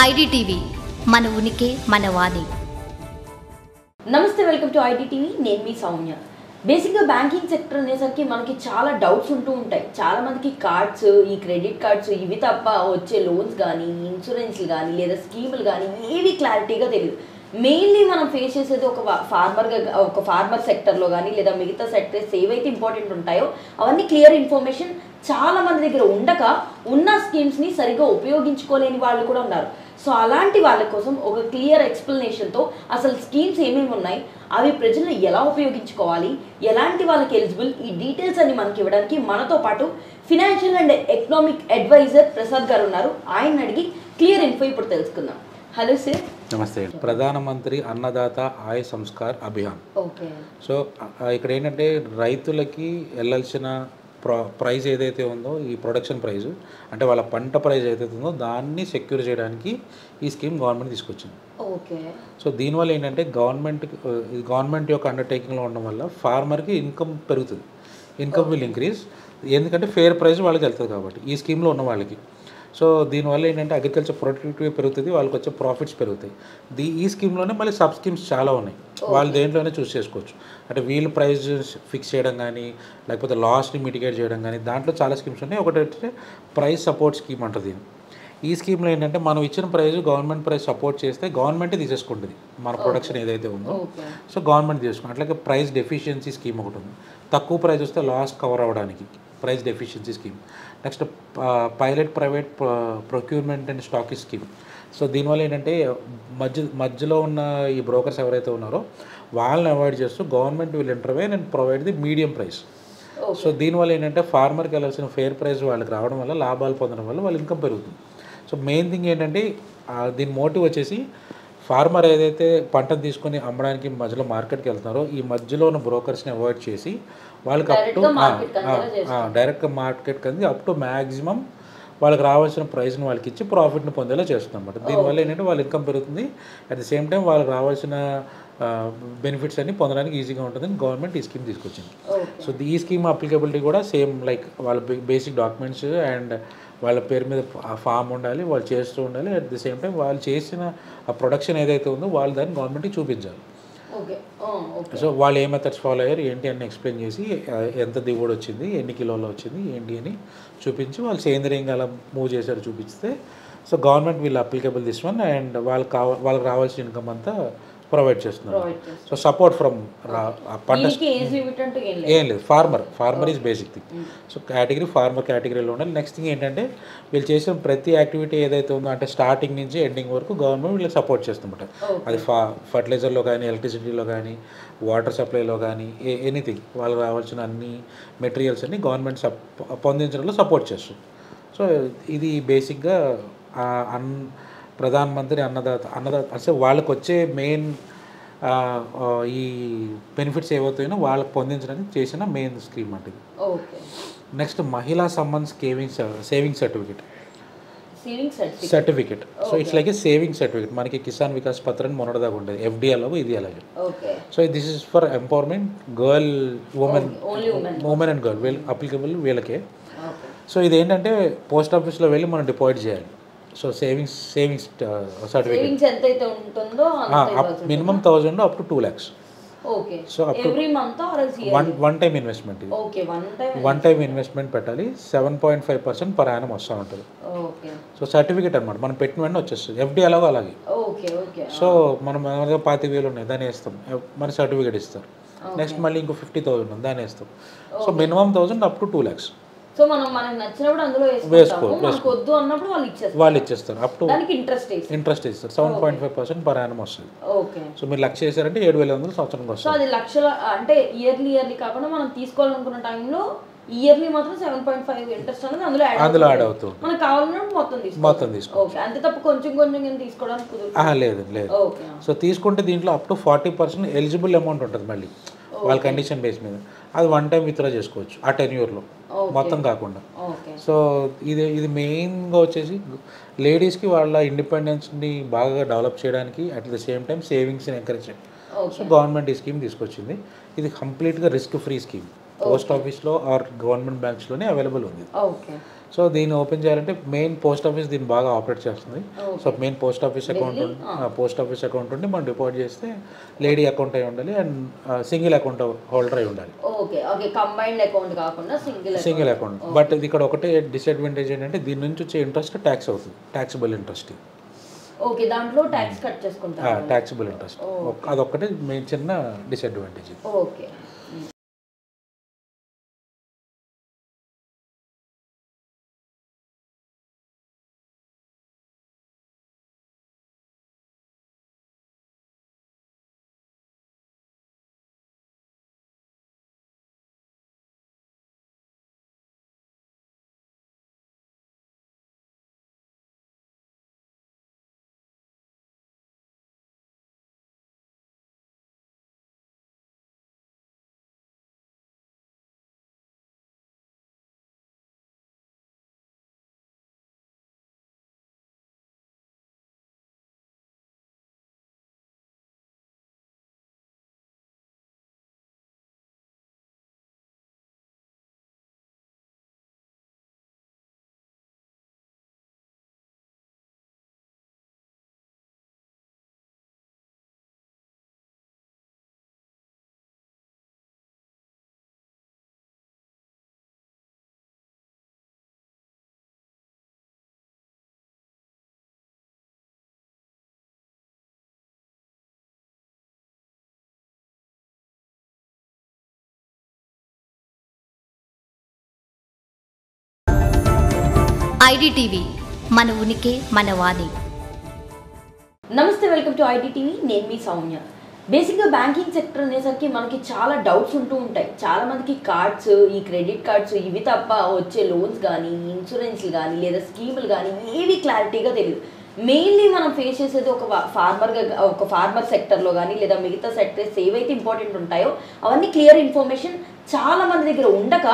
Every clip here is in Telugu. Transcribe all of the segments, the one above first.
ఐడిటీవీ మన ఉనికి మన వాణి. నమస్తే, వెల్కమ్ టు ఐడిటీవీ. నేను మీ సౌమ్య. బేసిక్గా బ్యాంకింగ్ సెక్టర్ అనేసరికి మనకి చాలా డౌట్స్ ఉంటూ ఉంటాయి. చాలామందికి కార్డ్స్, ఈ క్రెడిట్ కార్డ్స్ ఇవి తప్ప వచ్చే లోన్స్ కానీ, ఇన్సూరెన్స్లు కానీ లేదా స్కీములు కానీ ఏవి క్లారిటీగా తెలియదు. మెయిన్లీ మనం ఫేస్ చేసేది ఒక ఫార్మర్ సెక్టర్లో కానీ లేదా మిగతా సెక్టర్స్ ఏవైతే ఇంపార్టెంట్ ఉంటాయో అవన్నీ క్లియర్ ఇన్ఫర్మేషన్ చాలా మంది దగ్గర ఉండక ఉన్న స్కీమ్స్ని సరిగ్గా ఉపయోగించుకోలేని వాళ్ళు కూడా ఉన్నారు. సో అలాంటి వాళ్ళ కోసం ఒక క్లియర్ ఎక్స్ప్లెనేషన్తో అసలు స్కీమ్స్ ఏమేమి ఉన్నాయి, అవి ప్రజలు ఎలా ఉపయోగించుకోవాలి, ఎలాంటి వాళ్ళకి ఎలిజిబుల్, ఈ డీటెయిల్స్ అన్ని మనకి ఇవ్వడానికి మనతో పాటు financial and economic adviser Prasad గారు ఉన్నారు. ఆయన అడిగి క్లియర్ ఇన్ఫో ఇప్పుడు తెలుసుకుందాం. Hello sir. నమస్తే. ప్రధానమంత్రి అన్నదాత ఆయ సంస్కార్ అభియాన్. ఓకే. సో ఇక్కడ ఏంటంటే రైతులకి వెళ్ళాల్సిన ప్రైస్ ఏదైతే ఉందో, ఈ ప్రొడక్షన్ ప్రైస్ అంటే వాళ్ళ పంట ప్రైస్ ఏదైతే ఉందో దాన్ని సెక్యూర్ చేయడానికి ఈ స్కీమ్ గవర్నమెంట్ తీసుకొచ్చింది. ఓకే. సో దీనివల్ల ఏంటంటే గవర్నమెంట్ యొక్క అండర్టేకింగ్లో ఉండడం వల్ల ఫార్మర్కి ఇన్కమ్ పెరుగుతుంది. ఇన్కమ్ విల్ ఇంక్రీజ్, ఎందుకంటే ఫేర్ ప్రైస్ వాళ్ళకి వెళ్తుంది కాబట్టి ఈ స్కీమ్లో ఉన్న వాళ్ళకి. సో దీనివల్ల ఏంటంటే అగ్రికల్చర్ ప్రొడక్టివిటీ పెరుగుతుంది, వాళ్ళకి వచ్చే ప్రాఫిట్స్ పెరుగుతాయి. ఈ స్కీమ్లోనే మళ్ళీ సబ్ స్కీమ్స్ చాలా ఉన్నాయి, వాళ్ళు దేంట్లోనే చూస్ చేసుకోవచ్చు. అంటే వీళ్ళు ప్రైస్ ఫిక్స్ చేయడం కానీ, లేకపోతే లాస్ని మిటిగేట్ చేయడం కానీ, దాంట్లో చాలా స్కీమ్స్ ఉన్నాయి. ఒకటైతే ప్రైస్ సపోర్ట్ స్కీమ్ అంటుంది. ఈ స్కీమ్లో ఏంటంటే మనం ఇచ్చిన ప్రైస్ గవర్నమెంట్ ప్రైస్ సపోర్ట్ చేస్తే గవర్నమెంటే తీసేసుకుంటుంది మన ప్రొడక్షన్ ఏదైతే ఉందో. సో గవర్నమెంట్ తీసుకుంటుంది. అట్లాగే ప్రైస్ డెఫిషియన్సీ స్కీమ్ ఒకటి ఉంది. తక్కువ ప్రైస్ వస్తే లాస్ కవర్ అవ్వడానికి price deficiency scheme. Next pilot private procurement and stocking scheme. So దీనివల్ల ఏంటంటే మధ్యలో ఉన్న ఈ బ్రోకర్స్ ఎవరైతే ఉన్నారో వాళ్ళని అవాయిడ్ చేస్తూ government will intervene and provide the medium price. So దీనివల్ల ఏంటంటే ఫార్మర్కి వెళ్ళాల్సిన ఫేర్ ప్రైస్ వాళ్ళకి రావడం వల్ల, లాభాలు పొందడం వల్ల వాళ్ళ ఇన్కమ్ పెరుగుతుంది. సో మెయిన్ థింగ్ ఏంటంటే దీని మోటివ్ వచ్చేసి ఫార్మర్ ఏదైతే పంటను తీసుకొని అమ్మడానికి మధ్యలో మార్కెట్కి వెళ్తున్నారో ఈ మధ్యలో ఉన్న బ్రోకర్స్ని అవాయిడ్ చేసి వాళ్ళకి డైరెక్ట్గా మార్కెట్కి అంది అప్ టు మ్యాక్సిమం వాళ్ళకి రావాల్సిన ప్రైస్ని వాళ్ళకి ఇచ్చి ప్రాఫిట్ని పొందేలా చేస్తుంది అన్నమాట. దీనివల్ల ఏంటంటే వాళ్ళ ఇన్కమ్ పెరుగుతుంది, అట్ ది సేమ్ టైం వాళ్ళకి రావాల్సిన బెనిఫిట్స్ అన్ని పొందడానికి ఈజీగా ఉంటుందని గవర్నమెంట్ ఈ స్కీమ్ తీసుకొచ్చింది. సో ఈ స్కీమ్ అప్లికబిలిటీ కూడా సేమ్ లైక్ వాళ్ళ బేసిక్ డాక్యుమెంట్స్ అండ్ వాళ్ళ పేరు మీద ఫామ్ ఉండాలి, వాళ్ళు చేస్తూ ఉండాలి. అట్ ది సేమ్ టైం వాళ్ళు చేసిన ఆ ప్రొడక్షన్ ఏదైతే ఉందో వాళ్ళు దాన్ని గవర్నమెంట్కి చూపించాలి. సో వాళ్ళు ఏ మెథడ్స్ ఫాలో అయ్యారు ఏంటి అని ఎక్స్ప్లెయిన్ చేసి ఎంత దిగుబడి వచ్చింది, ఎన్ని కిలోలు వచ్చింది ఏంటి అని చూపించి వాళ్ళు సేంద్రీయంగా అలా మూవ్ చేశారు చూపిస్తే సో గవర్నమెంట్ వీళ్ళు అప్లికబుల్ దిస్ వన్ అండ్ వాళ్ళకి రావాల్సిన ఇన్కమ్ అంతా ప్రొవైడ్ చేస్తున్నారు. సో సపోర్ట్ ఫ్రమ్ పంట ఏం లేదు, farmer is basic thing. So farmer కేటగిరీలో ఉండాలి. నెక్స్ట్ థింగ్ ఏంటంటే వీళ్ళు చేసిన ప్రతి యాక్టివిటీ ఏదైతే ఉందో అంటే స్టార్టింగ్ నుంచి ఎండింగ్ వరకు గవర్నమెంట్ వీళ్ళకి సపోర్ట్ చేస్తుంటారు. అది ఫర్టిలైజర్లో కానీ, ఎలక్ట్రిసిటీలో కానీ, వాటర్ సప్లైలో కానీ, ఎనీథింగ్ వాళ్ళకి రావాల్సిన అన్ని మెటీరియల్స్ అన్ని గవర్నమెంట్ పొందించడంలో సపోర్ట్ చేస్తుంది. సో ఇది బేసిక్గా ప్రధానమంత్రి అన్నదాత అసలు వాళ్ళకి వచ్చే మెయిన్ ఈ బెనిఫిట్స్ ఏవైతున్నాయో వాళ్ళకి పొందించడానికి చేసిన మెయిన్ స్కీమ్ అంటే. నెక్స్ట్ మహిళా someone saving certificate. So it's like A saving certificate. మనకి కిసాన్ వికాస్ పత్ర అని మొన్నటిదాకా ఉండేది, ఎఫ్డి అలాగో ఇది అలాగే. So this is for empowerment women and girl applicable వీళ్ళకే. సో ఇదేంటంటే పోస్ట్ ఆఫీస్లో వెళ్ళి మనం డిపాజిట్ చేయాలి. So savings certificate minimum 1000 up to 2 lakhs. So up to one time investment. ఇది వన్ టైం ఇన్వెస్ట్మెంట్ పెట్టాలి. 7.5% పర్ యానం వస్తూ ఉంటుంది. సో సర్టిఫికేట్ అనమాట, మనం పెట్టిన వెంటనే వచ్చేస్తుంది. ఎఫ్డి అలాగో అలాగే. సో మనం 25,000 ఉన్నాయి దాన్ని వేస్తాం, మన సర్టిఫికేట్ ఇస్తారు. నెక్స్ట్ మళ్ళీ ఇంకో 50,000 ఉంది దాన్ని వేస్తాం. So minimum 1000 up to 2 lakhs. So మనం మనకి నచ్చినప్పుడు అందులో వద్దు అన్నప్పుడు వాళ్ళు ఇచ్చేస్తారు. అప్ టు ఇంట్రెస్ట్ ఇస్తారు. 7.5% పర్ యానం వస్తుంది. సో మీరు లక్ష చేశారంటే 7,500 సంవత్సరానికి వస్తుంది. సో అది లక్షల అంటే ఇయర్లీ కాకుండా మనం తీసుకోవాలనుకున్న టైంలో ఇయర్లీ మాత్రం 7.5 ఇంట్రెస్ట్ అనేది అందులో యాడ్ అవుతుంది. మనకు కావాలన్నప్పుడు మొత్తం తీసుకోవచ్చు. అంతే తప్ప కొంచెం తీసుకోవడానికి లేదు. సో తీసుకుంటే దీంట్లో అప్ టు 40% ఎలిజిబుల్ అమౌంట్ ఉంటుంది మళ్ళీ వాళ్ళ కండిషన్ బేస్ మీద. అది వన్ టైం విత్డ్రా చేసుకోవచ్చు ఆ టెన్యూర్లో మొత్తం కాకుండా. సో ఇది మెయిన్గా వచ్చేసి లేడీస్కి వాళ్ళ ఇండిపెండెన్స్ని బాగా డెవలప్ చేయడానికి, అట్ ద సేమ్ టైం సేవింగ్స్ని ఎంకరేజ్ చేయడం. సో గవర్నమెంట్ ఈ స్కీమ్ తీసుకొచ్చింది. ఇది కంప్లీట్గా రిస్క్ ఫ్రీ స్కీమ్. పోస్ట్ ఆఫీస్లో ఆర్ గవర్నమెంట్ బ్యాంక్స్లోనే అవైలబుల్ ఉంది. సో దీన్ని ఓపెన్ చేయాలంటే మెయిన్ పోస్ట్ ఆఫీస్ దీన్ని బాగా ఆపరేట్ చేస్తుంది. So main post office account ఉండి మనం డిపాజిట్ చేస్తే లేడీ అకౌంట్ అయి ఉండాలి అండ్ సింగిల్ అకౌంట్ హోల్డర్ అయి ఉండాలి. Single account. బట్ ఇది ఇక్కడ ఒకటే డిసడ్వాంటేజ్ ఏంటంటే దీని నుంచి వచ్చే ఇంట్రెస్ట్ ట్యాక్స్ అవుతుంది, ట్యాక్సిబుల్ ఇంట్రెస్ట్. ఓకే, దాంట్లో ట్యాక్స్ కట్ చేసుకుంటారు. ట్యాక్సిబుల్ ఇంట్రెస్ట్ అదొక్కటే మెయిన్ చిన్న డిసడ్వాంటేజ్. ఓకే. ఐడిటీవీ మన ఉనికి మన వాణి. నమస్తే, వెల్కమ్ టు ఐడిటీవీ. నేను మీ సౌమ్య. బేసిక్గా బ్యాంకింగ్ సెక్టర్ అనేసరికి మనకి చాలా డౌట్స్ ఉంటూ ఉంటాయి. చాలా మందికి కార్డ్స్, ఈ క్రెడిట్ కార్డ్స్ ఇవి తప్ప వచ్చే లోన్స్ కానీ, ఇన్సూరెన్స్లు కానీ లేదా స్కీములు కానీ ఏవి క్లారిటీగా తెలియదు. మెయిన్లీ మనం ఫేస్ చేసేది ఒక ఫార్మర్ సెక్టర్లో కానీ లేదా మిగతా సెక్టర్స్ ఏవైతే ఇంపార్టెంట్ ఉంటాయో అవన్నీ క్లియర్ ఇన్ఫర్మేషన్ చాలా మంది దగ్గర ఉండక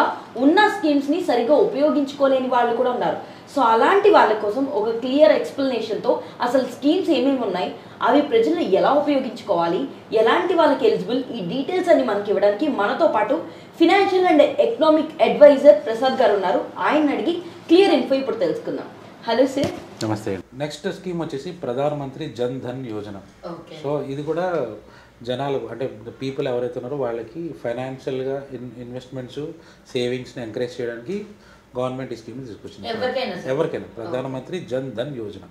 ఉన్న స్కీమ్స్ని సరిగ్గా ఉపయోగించుకోలేని వాళ్ళు కూడా ఉన్నారు. సో అలాంటి వాళ్ళ కోసం ఒక క్లియర్ ఎక్స్ప్లెనేషన్తో అసలు స్కీమ్స్ ఏమేమి ఉన్నాయి, అవి ప్రజలు ఎలా ఉపయోగించుకోవాలి, ఎలాంటి వాళ్ళకి ఎలిజిబుల్, ఈ డీటెయిల్స్ అన్ని మనకి ఇవ్వడానికి మనతో పాటు financial and economic adviser Prasad గారు ఉన్నారు. ఆయన అడిగి క్లియర్ ఇన్ఫో ఇప్పుడు తెలుసుకుందాం. Hello sir. నమస్తే. నెక్స్ట్ స్కీమ్ వచ్చేసి ప్రధానమంత్రి జన్ ధన్ యోజన. సో ఇది కూడా జనాలు అంటే పీపుల్ ఎవరైతే ఉన్నారో వాళ్ళకి ఫైనాన్షియల్గా ఇన్వెస్ట్మెంట్స్ సేవింగ్స్ని ఎంకరేజ్ చేయడానికి గవర్నమెంట్ ఈ స్కీమ్ తీసుకొచ్చింది. ఎవరికైనా ప్రధానమంత్రి Jan Dhan Yojana.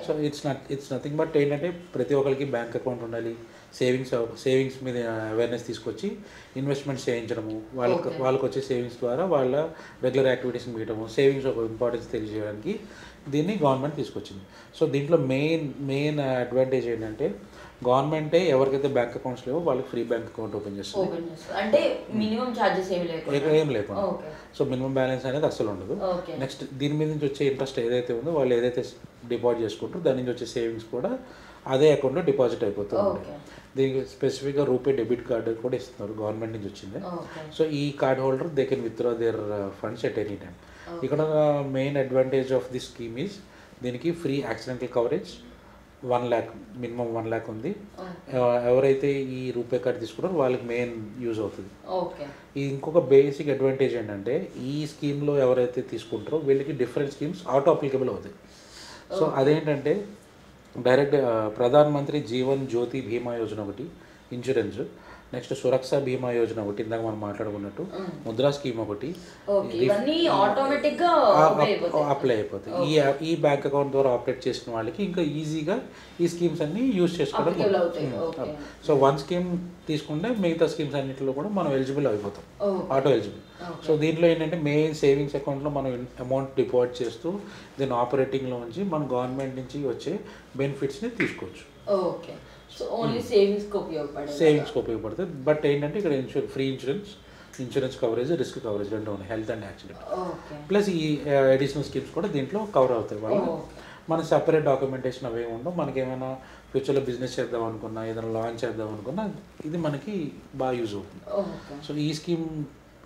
So it's nothing but ఏంటంటే ప్రతి ఒక్కరికి బ్యాంక్ అకౌంట్ ఉండాలి, సేవింగ్స్ మీద అవేర్నెస్ తీసుకొచ్చి ఇన్వెస్ట్మెంట్స్ చేయించడము, వాళ్ళకి వచ్చే సేవింగ్స్ ద్వారా వాళ్ళ రెగ్యులర్ యాక్టివిటీస్ మీయటము, సేవింగ్స్ ఒక ఇంపార్టెన్స్ తెలియజేయడానికి దీన్ని గవర్నమెంట్ తీసుకొచ్చింది. సో దీంట్లో మెయిన్ అడ్వాంటేజ్ ఏంటంటే గవర్నమెంటే ఎవరికైతే బ్యాంక్ అకౌంట్స్ లేవో వాళ్ళకి ఫ్రీ బ్యాంక్ అకౌంట్ ఓపెన్ చేస్తుంది. అంటే మినిమం చార్జెస్ ఏం లేకుండా. సో మినిమం బ్యాలెన్స్ అనేది అస్సలు ఉండదు. నెక్స్ట్ దీని మీద నుంచి వచ్చే ఇంట్రెస్ట్ ఏదైతే ఉందో వాళ్ళు ఏదైతే డిపాజిట్ చేసుకుంటారో దాని నుంచి వచ్చే సేవింగ్స్ కూడా అదే అకౌంట్లో డిపాజిట్ అయిపోతుంది. దీనికి స్పెసిఫిక్గా రూపే డెబిట్ కార్డు కూడా ఇస్తున్నారు, గవర్నమెంట్ నుంచి వచ్చింది. సో ఈ card holder they can withdraw their funds at any time. ఇక్కడ main advantage of this scheme is దీనికి free accidental coverage 1 lakh, minimum 1 lakh ఉంది. ఎవరైతే ఈ రూపే కార్డ్ తీసుకున్నారో వాళ్ళకి మెయిన్ యూజ్ అవుతుంది. ఈ ఇంకొక బేసిక్ అడ్వాంటేజ్ ఏంటంటే ఈ స్కీమ్లో ఎవరైతే తీసుకుంటారో వీళ్ళకి డిఫరెంట్ స్కీమ్స్ ఆటో అప్లికబుల్ అవుతాయి. సో అదేంటంటే డైరెక్ట్ ప్రధాన్ మంత్రి జీవన్ జ్యోతి బీమా యోజన ఒకటి ఇన్సూరెన్స్, నెక్స్ట్ సురక్ష బీమా యోజన ఒకటి ఇందాక మనం మాట్లాడుకున్నట్టు, ముద్రా స్కీమ్ ఒకటి అప్లై అయిపోతాయి. ఈ బ్యాంక్ అకౌంట్ ద్వారా ఆపరేట్ చేసిన వాళ్ళకి ఇంకా ఈజీగా ఈ స్కీమ్స్ అన్ని యూజ్ చేసుకోవడం. సో వన్ స్కీమ్ తీసుకుంటే మిగతా స్కీమ్స్ అన్నింటిలో కూడా మనం ఎలిజిబుల్ అయిపోతాం, ఆటో ఎలిజిబుల్. సో దీంట్లో ఏంటంటే మెయిన్ సేవింగ్స్ అకౌంట్లో మనం అమౌంట్ డిపాజిట్ చేస్తూ దీని ఆపరేటింగ్లో నుంచి మనం గవర్నమెంట్ నుంచి వచ్చే బెనిఫిట్స్ని తీసుకోవచ్చు. సో ఓన్లీ సేవింగ్స్కి ఉపయోగపడుతుంది. బట్ ఏంటంటే ఇక్కడ free insurance coverage, risk coverage రెండు ఉన్నాయి, హెల్త్ అండ్ యాక్సిడెంట్. ప్లస్ ఈ అడిషనల్ స్కీమ్స్ కూడా దీంట్లో కవర్ అవుతాయి. వాళ్ళు మన సెపరేట్ డాక్యుమెంటేషన్ అవి ఉండవు. మనకి ఏమైనా ఫ్యూచర్లో బిజినెస్ చేద్దాం అనుకున్నా, ఏదైనా లాంచ్ చేద్దాం అనుకున్నా ఇది మనకి బాగా యూజ్ అవుతుంది. సో ఈ scheme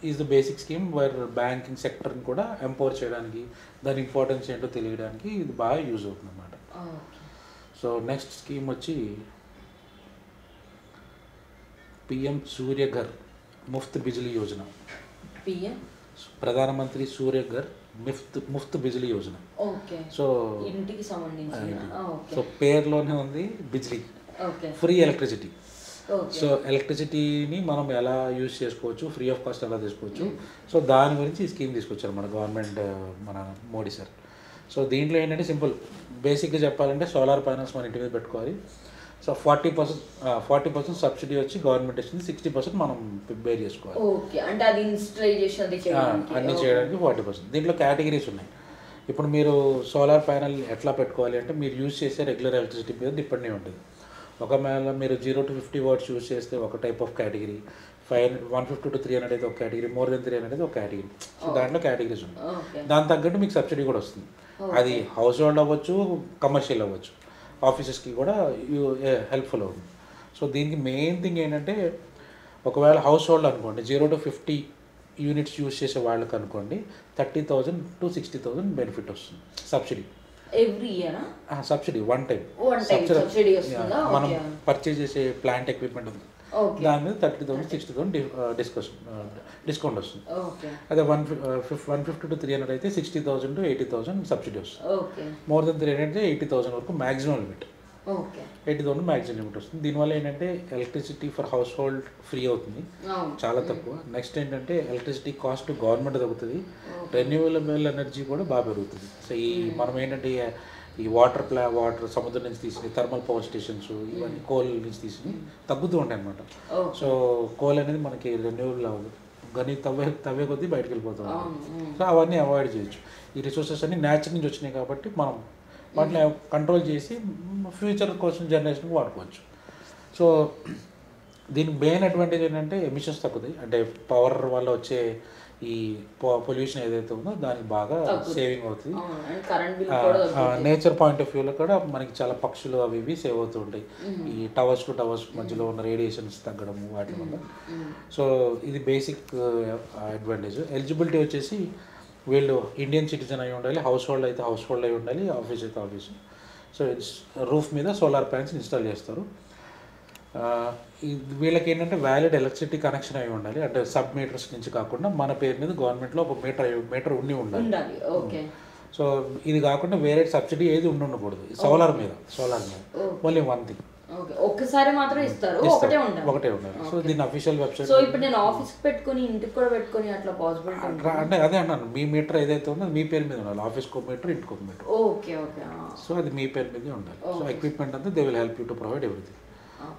is the basic scheme where banking సెక్టర్ని కూడా ఎంపవర్ చేయడానికి, దాని ఇంపార్టెన్స్ ఏంటో తెలియడానికి ఇది బాగా యూజ్ అవుతుంది అన్నమాట. సో నెక్స్ట్ స్కీమ్ వచ్చి పిఎం సూర్యఘర్ ముఫ్త్ బిజిలీ యోజన. ప్రధానమంత్రి సూర్యఘర్ ముఫ్త్ బిజిలీ యోజన. ఓకే. సో ఇంటికి సంబంధించి సో పేరులోనే ఉంది బిజిలీ, ఫ్రీ ఎలక్ట్రిసిటీ. సో ఎలక్ట్రిసిటీని మనం ఎలా యూజ్ చేసుకోవచ్చు, ఫ్రీ ఆఫ్ కాస్ట్ ఎలా తీసుకోవచ్చు, సో దాని గురించి ఈ స్కీమ్ తీసుకొచ్చారు మన గవర్నమెంట్, మన మోడీ సార్. సో దీంట్లో ఏంటంటే సింపుల్, బేసిక్గా చెప్పాలంటే సోలార్ ప్యానల్స్ మన ఇంటి మీద పెట్టుకోవాలి. సో 40% సబ్సిడీ వచ్చి గవర్నమెంట్ ఇస్తుంది, 60% మనం బేర్ చేసుకోవాలి. అంటే అది ఇన్స్టాలేషన్ అన్నీ చేయడానికి 40%. దీంట్లో కేటగిరీస్ ఉన్నాయి. ఇప్పుడు మీరు సోలార్ ప్యానల్ ఎట్లా పెట్టుకోవాలి అంటే మీరు యూజ్ చేసే రెగ్యులర్ ఎలక్ట్రిసిటీ మీద డిపెండ్ అయి ఉంటుంది. ఒకవేళ మీరు 0 to 50 watts యూజ్ చేస్తే ఒక టైప్ ఆఫ్ కేటగిరీ, 150 to 300 అయితే ఒక కేటగిరీ, మోర్ దెన్ 300 అనేది ఒక కేటగిరీ. సో దాంట్లో కేటగిరీస్ ఉన్నాయి. దాని తగ్గట్టు మీకు సబ్సిడీ కూడా వస్తుంది. అది హౌస్ హోల్డ్ అవ్వచ్చు, కమర్షియల్ అవ్వచ్చు, ఆఫీసెస్కి కూడా హెల్ప్ఫుల్ అవుతుంది. సో దీనికి మెయిన్ థింగ్ ఏంటంటే ఒకవేళ హౌస్ హోల్డ్ అనుకోండి 0 to 50 units యూజ్ చేసే వాళ్ళకి అనుకోండి 30,000 to 60,000 బెనిఫిట్ వస్తుంది subsidy every year. Subsidy one time subsidy వస్తుందా? మనం పర్చేజ్ చేసే ప్లాంట్ ఎక్విప్మెంట్ ఉంది దాని మీద 30,000 60,000 డిస్కౌంట్ వస్తుంది. అదే 150 to 300 అయితే 60,000 to 80,000 సబ్సిడీ వస్తుంది. మోర్ దెన్ 300 అయితే 80,000 వరకు మ్యాక్సిమం లిమిట్. 80,000 మ్యాక్సిమం లిమిట్ వస్తుంది. దీనివల్ల ఏంటంటే electricity for house hold free అవుతుంది, చాలా తక్కువ. నెక్స్ట్ ఏంటంటే ఎలక్ట్రిసిటీ కాస్ట్ గవర్నమెంట్ తగ్గుతుంది, రెన్యూవబుల్ ఎనర్జీ కూడా బాగా పెరుగుతుంది. సో ఈ మనం ఏంటంటే ఈ వాటర్ సముద్రం నుంచి తీసి థర్మల్ పవర్ స్టేషన్స్ ఇవన్నీ కోల్ నుంచి తీసి తగ్గుతూ ఉంటాయి అన్నమాట. సో కోల్ అనేది మనకి రెన్యూవబుల్ అవ్వదు, కానీ తవ్వే కొద్దీ బయటకు వెళ్ళిపోతూ ఉంటుంది. సో అవన్నీ అవాయిడ్ చేయొచ్చు. ఈ రిసోర్సెస్ అన్ని నేచర్ నుంచి వచ్చినాయి కాబట్టి మనం వాటిని కంట్రోల్ చేసి ఫ్యూచర్ కోసం జనరేషన్కి వాడుకోవచ్చు. సో దీని మెయిన్ అడ్వాంటేజ్ ఏంటంటే ఎమిషన్స్ తగ్గుతాయి, అంటే పవర్ వల్ల వచ్చే ఈ పొల్యూషన్ ఏదైతే ఉందో దానికి బాగా సేవింగ్ అవుతుంది. నేచర్ పాయింట్ ఆఫ్ వ్యూలో కూడా మనకి చాలా పక్షులు అవి ఇవి సేవ్ అవుతూ ఉంటాయి, ఈ టవర్స్ టు టవర్స్ మధ్యలో ఉన్న రేడియేషన్స్ తగ్గడము వాటి వల్ల. సో ఇది బేసిక్ అడ్వాంటేజ్. ఎలిజిబిలిటీ వచ్చేసి వీళ్ళు ఇండియన్ సిటిజన్ అయి ఉండాలి, హౌస్ హోల్డ్ అయితే హౌస్ హోల్డ్ అయి ఉండాలి, ఆఫీస్ అయితే ఆఫీసు. సో రూఫ్ మీద సోలార్ ప్యానల్స్ ఇన్స్టాల్ చేస్తారు. వీళ్ళకి ఏంటంటే వ్యాలిడ్ ఎలక్ట్రిసిటీ కనెక్షన్ అయి ఉండాలి, అంటే సబ్ మీటర్స్ నుంచి కాకుండా మన పేరు మీద గవర్నమెంట్లో ఒక మీటర్ ఉండాలి. సో ఇది కాకుండా వేరే సబ్సిడీ ఏది ఉండకూడదు సోలార్ మీద ఓన్లీ వన్ థింగ్, ఒక్కసారి మాత్రం ఇస్తారు, ఒకటే ఉండాలి. సో దీని అఫీషియల్ వెబ్సైట్. సో ఇప్పుడు నేను ఆఫీస్ పెట్టుకొని ఇంటికి కూడా పెట్టుకొని అట్లా పాసిబిలిటీ అంటే అదే అన్నాను, మీ మీటర్ ఏదైతే ఉందో మీ పేరు మీద ఉండాలి, ఆఫీస్కి ఒక మీటర్, ఇంటికి ఒక మీటర్. సో అది మీ పేరు మీదే ఉండాలి. సో ఎక్విప్మెంట్ అంతా they will help you to provide everything.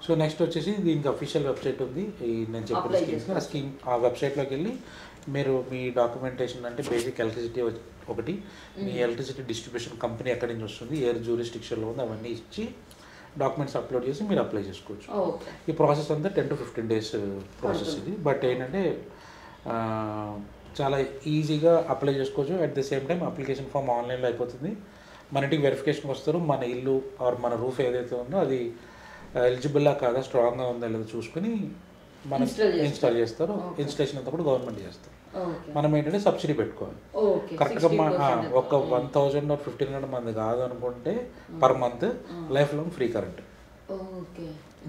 So next వచ్చేసి దీనికి అఫీషియల్ వెబ్సైట్ ఉంది, ఈ నేను చెప్పిన స్కీమ్స్. ఆ స్కీమ్ ఆ వెబ్సైట్లోకి వెళ్ళి మీరు మీ డాక్యుమెంటేషన్ అంటే బేసిక్ ఎలక్ట్రిసిటీ ఒకటి, మీ ఎలక్ట్రిసిటీ డిస్ట్రిబ్యూషన్ కంపెనీ ఎక్కడి నుంచి వస్తుంది, ఏ జ్యూరిస్డిక్షన్లో ఉంది అవన్నీ ఇచ్చి డాక్యుమెంట్స్ అప్లోడ్ చేసి మీరు అప్లై చేసుకోవచ్చు. ఈ ప్రాసెస్ అంతా 10 to 15 days ప్రాసెస్ ఇది. బట్ ఏంటంటే చాలా ఈజీగా అప్లై చేసుకోవచ్చు. At the same time application form ఆన్లైన్లో అయిపోతుంది, మన ఇంటికి వెరిఫికేషన్కి వస్తారు, మన ఇల్లు ఆర్ మన రూఫ్ ఏదైతే ఉందో అది ఎలిజిబుల్లా కాదా, స్ట్రాంగ్గా ఉందా లేదో చూసుకుని మనం ఇన్స్టాల్ చేస్తారు. ఇన్స్టాలేషన్ అంతా కూడా గవర్నమెంట్ చేస్తారు. మనం ఏంటంటే సబ్సిడీ పెట్టుకోవాలి కరెక్ట్గా. ఒక 1,000 or 1,500 మంది కాదు అనుకుంటే per month life long free current,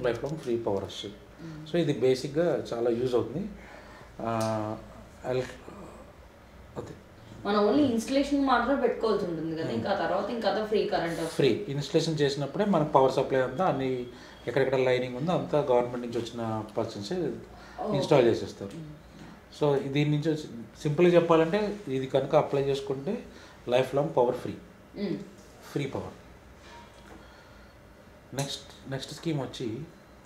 life long free power వస్తుంది. సో ఇది బేసిక్గా చాలా యూజ్ అవుతుంది. అదే మనం ఓన్లీ ఇన్స్టలేషన్ మాత్రం పెట్టుకోవాల్సి ఉంటుంది కదా, ఇంకా తర్వాత ఇంకా ఫ్రీ కరెంట్. ఫ్రీ ఇన్స్టలేషన్ చేసినప్పుడే మనకు పవర్ సప్లై అంతా అన్ని ఎక్కడెక్కడ లైనింగ్ ఉందో అంతా గవర్నమెంట్ నుంచి వచ్చిన పర్సన్స్ ఇన్స్టాల్ చేసేస్తారు. సో దీని నుంచి సింపుల్గా చెప్పాలంటే ఇది కనుక అప్లై చేసుకుంటే life long power free power. Next scheme వచ్చి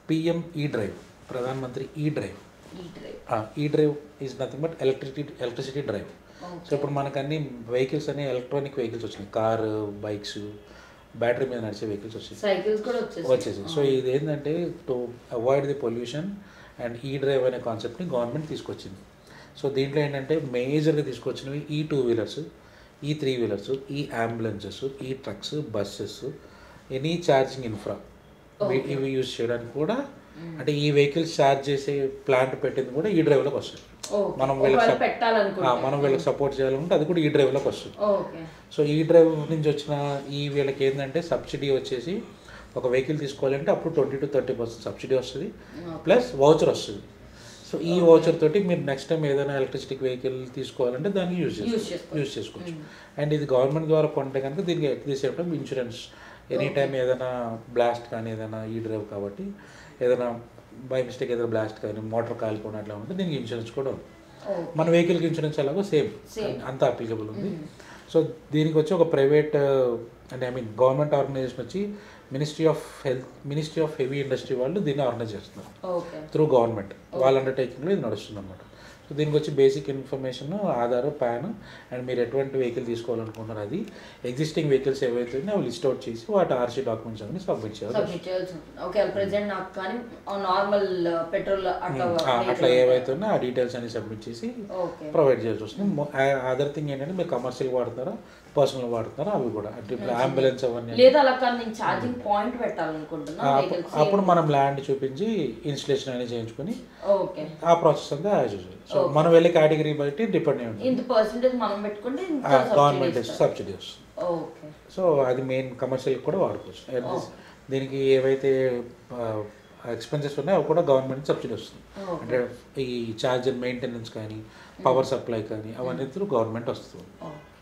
పిఎం ఈ డ్రైవ్, ప్రధాన మంత్రి ఈ డ్రైవ్. ఈ drive is nothing but electricity drive. So ఇప్పుడు మనకు అన్ని వెహికల్స్ అన్ని ఎలక్ట్రానిక్ వెహికల్స్ వచ్చినాయి, కారు, బైక్స్, బ్యాటరీ మీద నడిచే వెహికల్స్ వచ్చేసి. సో ఇది ఏంటంటే to avoid the pollution and ఈ డ్రైవ్ అనే కాన్సెప్ట్ని గవర్నమెంట్ తీసుకొచ్చింది. సో దీంట్లో ఏంటంటే మేజర్గా తీసుకొచ్చినవి ఈ 2 wheelers, ఈ 3 wheelers, ఈ అంబులెన్సెస్, ఈ trucks, buses, any charging infra ఇవి యూజ్ చేయడానికి కూడా, అంటే ఈ వెహికల్స్ ఛార్జ్ చేసే ప్లాంట్ పెట్టింది కూడా ఈ డ్రైవ్లోకి వస్తుంది. మనం వీళ్ళకి సపోర్ట్ చేయాలనుకుంటే అది కూడా ఈ డ్రైవ్లోకి వస్తుంది. సో ఈ డ్రైవ్ నుంచి వచ్చిన ఈ వీళ్ళకి ఏంటంటే సబ్సిడీ వచ్చేసి ఒక వెహికల్ తీసుకోవాలంటే అప్పుడు 20 to 30% సబ్సిడీ వస్తుంది, ప్లస్ వౌచర్ వస్తుంది. సో ఈ వోచర్ తోటి మీరు నెక్స్ట్ టైం ఏదైనా ఎలక్ట్రిసిటీ వెహికల్ తీసుకోవాలంటే దానికి యూజ్ చేసుకోవచ్చు. అండ్ ఇది గవర్నమెంట్ ద్వారా కొంటే కనుక దీనికి at the same time insurance any time ఏదైనా బ్లాస్ట్ కానీ ఏదైనా ఈ డ్రైవ్ కాబట్టి ఏదైనా బై మిస్టేక్ ఏదైనా బ్లాస్ట్ కానీ మోటార్ కాలిపోవడం అట్లా ఉంటే దీనికి ఇన్సూరెన్స్ కూడా ఉంది. మన వెహికల్కి ఇన్సూరెన్స్ ఎలాగో సేమ్ అంత అప్లికబుల్ ఉంది. సో దీనికి వచ్చి ఒక ప్రైవేట్ అంటే ఐ మీన్ గవర్నమెంట్ ఆర్గనైజేషన్ వచ్చి మినిస్ట్రీ ఆఫ్ హెవీ ఇండస్ట్రీ వాళ్ళు దీన్ని ఆర్గనైజ్ చేస్తున్నారు త్రూ గవర్నమెంట్. వాళ్ళ అండర్టేకింగ్లో ఇది నడుస్తుంది అనమాట. సో దీనికి వచ్చి basic information Aadhaar, pan and మీరు ఎటువంటి వెహికల్ తీసుకోవాలనుకుంటున్నారు అది ఎగ్జిస్టింగ్ వెహికల్స్ ఏవైతే ఉన్నాయో అవి లిస్ట్ అవుట్ చేసి వాటి ఆర్సీ డాక్యుమెంట్స్ అన్ని సబ్మిట్ చేయాలి. అట్లా ఏవైతే ఉన్నాయో ఆ డీటెయిల్స్ అన్ని సబ్మిట్ చేసి ప్రొవైడ్ చేయాల్సి వస్తుంది. అదర్ థింగ్ ఏంటంటే మీరు కమర్షియల్ వాడుతారా పర్సనల్ వాడుతారా అవి కూడా ఇప్పుడు అంబులెన్స్ అవన్నీ అప్పుడు మనం ల్యాండ్ చూపించి ఇన్స్టలేషన్ అనేది చేయించుకొని ఆ ప్రాసెస్ అంతా యాజ్ యూజువల్. సో మనం వెళ్ళే కేటగిరీ బట్టి డిపెండ్ అయి ఉంటుంది. గవర్నమెంట్ సబ్సిడీ వస్తుంది. సో అది మెయిన్ కమర్షియల్ కూడా వాడుకోవచ్చు. దీనికి ఏవైతే ఎక్స్పెన్సెస్ ఉన్నాయో అవి కూడా గవర్నమెంట్ సబ్సిడీ వస్తుంది. అంటే ఈ ఛార్జర్ మెయింటెనెన్స్ కానీ పవర్ సప్లై కానీ అవన్నీ త్రూ గవర్నమెంట్ వస్తుంది.